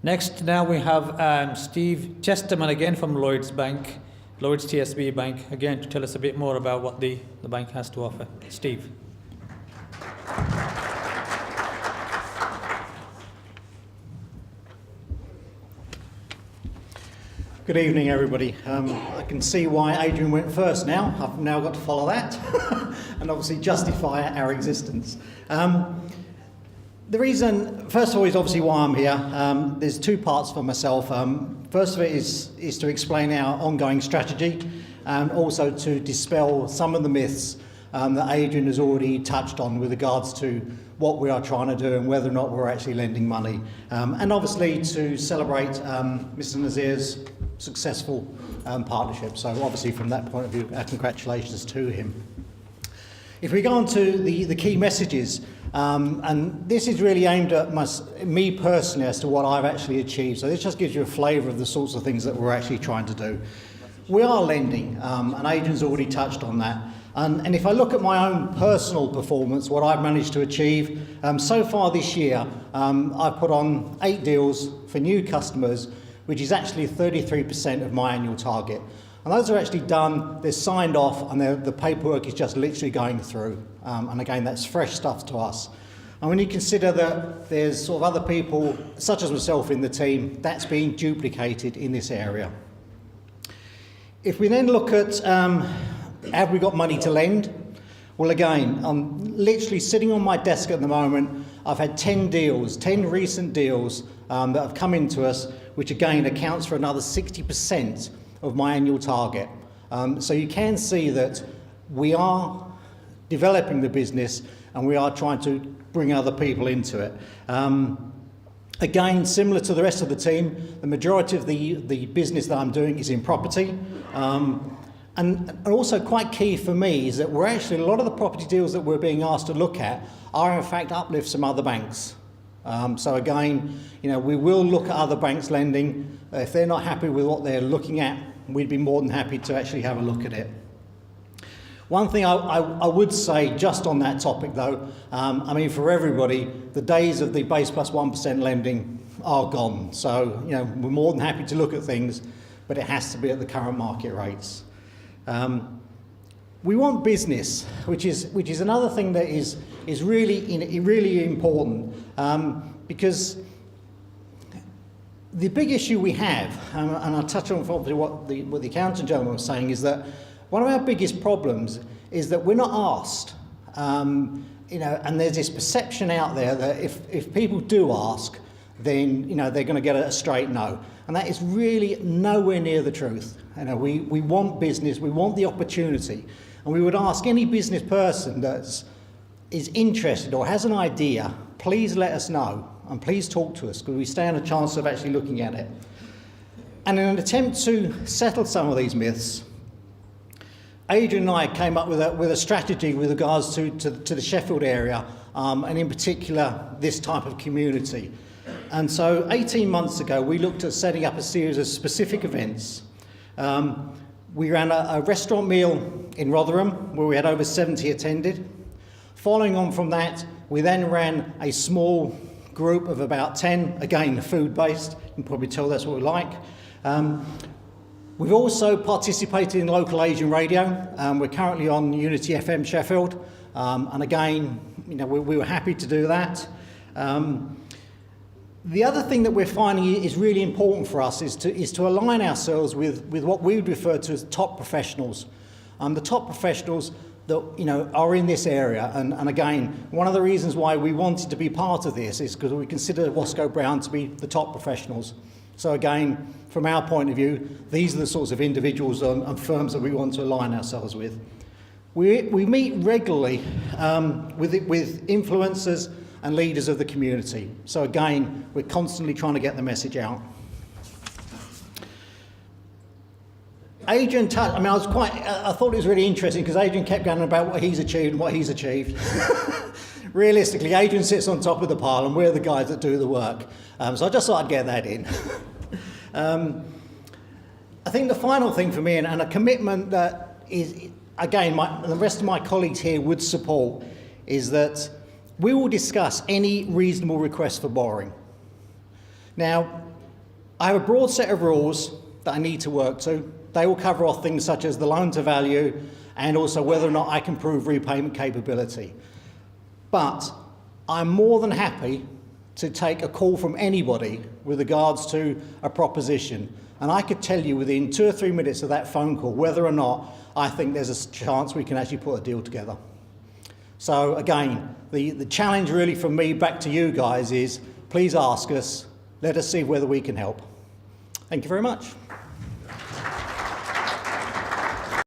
Next, now we have Steve Chesterman again from Lloyds Bank, Lloyds TSB Bank, again to tell us a bit more about what the bank has to offer. Steve. Good evening, everybody. I can see why Adrian went first now. I've now got to follow that and obviously justify our existence. The reason, first of all, is obviously why I'm here. There's two parts for myself. First of it is to explain our ongoing strategy and also to dispel some of the myths that Adrian has already touched on with regards to what we are trying to do and whether or not we're actually lending money. And obviously to celebrate Mr. Nazir's successful partnership. So obviously from that point of view, our congratulations to him. If we go on to the key messages, and this is really aimed at me personally as to what I've actually achieved. So this just gives you a flavour of the sorts of things that we're actually trying to do. We are lending, and Adrian's already touched on that. And if I look at my own personal performance, what I've managed to achieve, so far this year, I've put on 8 deals for new customers, which is actually 33% of my annual target. And those are actually done, they're signed off, and the paperwork is just literally going through. And again, that's fresh stuff to us. And when you consider that there's sort of other people, such as myself in the team, that's being duplicated in this area. If we then look at, have we got money to lend? Well, again, I'm literally sitting on my desk at the moment. I've had 10 deals, 10 recent deals that have come into us, which again accounts for another 60% of my annual target. So you can see that we are developing the business and we are trying to bring other people into it. Again, similar to the rest of the team, the majority of the business that I'm doing is in property. And also quite key for me is that we're actually, a lot of the property deals that we're being asked to look at are in fact uplifts from other banks. So again, we will look at other banks lending. If they're not happy with what they're looking at, we'd be more than happy to actually have a look at it. One thing I would say just on that topic though, for everybody, the days of the base plus 1% lending are gone. So, we're more than happy to look at things, but it has to be at the current market rates. We want business, which is another thing that is really important, because the big issue we have, and I'll touch on what the accountant gentleman was saying, is that one of our biggest problems is that we're not asked, and there's this perception out there that if people do ask, then they're going to get a straight no, and that is really nowhere near the truth. We want business, we want the opportunity, and we would ask any business person that is interested or has an idea, please let us know and please talk to us, because we stand a chance of actually looking at it. And in an attempt to settle some of these myths, Adrian and I came up with a strategy with regards to the Sheffield area, and in particular this type of community. And so 18 months ago we looked at setting up a series of specific events. We ran a restaurant meal in Rotherham where we had over 70 attended. Following on from that, we then ran a small group of about 10, again food-based, you can probably tell that's what we like. We've also participated in local Asian radio. We're currently on Unity FM Sheffield, and again, we were happy to do that. The other thing that we're finding is really important for us is to align ourselves with what we would refer to as top professionals. The top professionals that are in this area, and again, one of the reasons why we wanted to be part of this is because we consider Wasco Brown to be the top professionals. So again, from our point of view, these are the sorts of individuals and firms that we want to align ourselves with. We meet regularly with influencers and leaders of the community. So again, we're constantly trying to get the message out. Adrian touched, I thought it was really interesting because Adrian kept going about what he's achieved and what he's achieved. Realistically, Adrian sits on top of the pile and we're the guys that do the work. So I just thought I'd get that in. I think the final thing for me, and a commitment that is, again, the rest of my colleagues here would support, is that we will discuss any reasonable request for borrowing. Now, I have a broad set of rules that I need to work to. They will cover off things such as the loan to value and also whether or not I can prove repayment capability. But I'm more than happy to take a call from anybody with regards to a proposition. And I could tell you within 2 or 3 minutes of that phone call whether or not I think there's a chance we can actually put a deal together. So again, the challenge really from me back to you guys is please ask us, let us see whether we can help. Thank you very much.